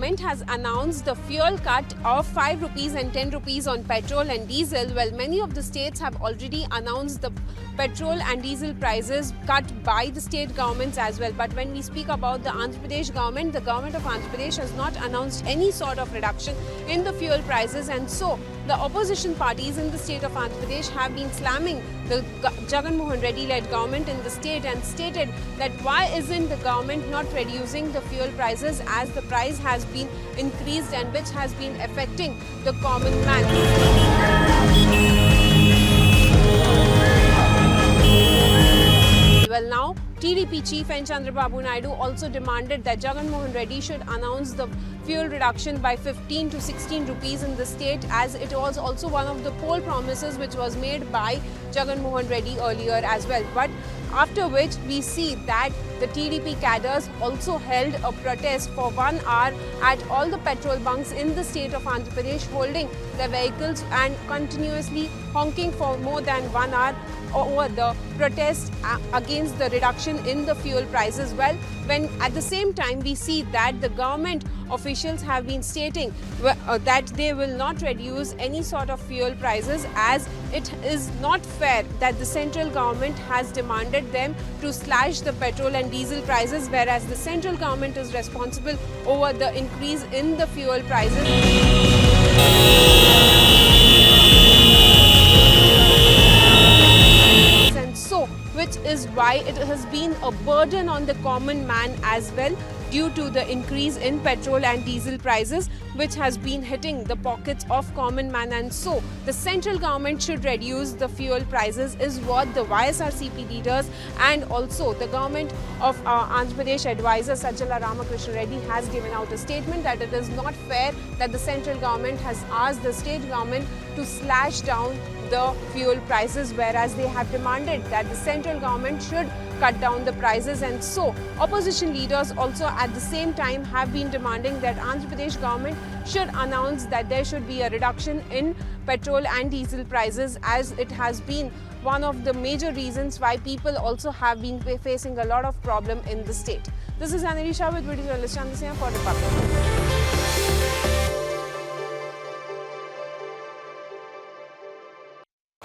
government has announced the fuel cut of 5 rupees and 10 rupees on petrol and diesel. Well, many of the states have already announced the petrol and diesel prices cut by the state governments as well. But when we speak about the Andhra Pradesh government, the government of Andhra Pradesh has not announced any sort of reduction in the fuel prices, and so the opposition parties in the state of Andhra Pradesh have been slamming the Jagan Mohan Reddy led government in the state and stated that why isn't the government not reducing the fuel prices as the price has been increased and which has been affecting the common man. Well, now TDP chief N. Chandrababu Naidu also demanded that Jagan Mohan Reddy should announce the fuel reduction by 15 to 16 rupees in the state, as it was also one of the poll promises which was made by Jagan Mohan Reddy earlier as well. But after which we see that the TDP cadres also held a protest for 1 hour at all the petrol bunks in the state of Andhra Pradesh, holding their vehicles and continuously honking for more than 1 hour over the protest against the reduction in the fuel prices. Well, when at the same time we see that the government officials have been stating that they will not reduce any sort of fuel prices, as it is not fair that the central government has demanded them to slash the petrol and diesel prices, whereas the central government is responsible over the increase in the fuel prices. Which is why it has been a burden on the common man as well, due to the increase in petrol and diesel prices, which has been hitting the pockets of common man. And so the central government should reduce the fuel prices is what the YSRCP leaders and also the government of Andhra Pradesh advisor Sajjala Ramakrishna Reddy has given out a statement that it is not fair that the central government has asked the state government to slash down the fuel prices, whereas they have demanded that the central government should cut down the prices. And so opposition leaders also at the same time have been demanding that Andhra Pradesh government should announce that there should be a reduction in petrol and diesel prices, as it has been one of the major reasons why people also have been facing a lot of problem in the state. This is Anilisha with video journalist Chandra Singh for Republic.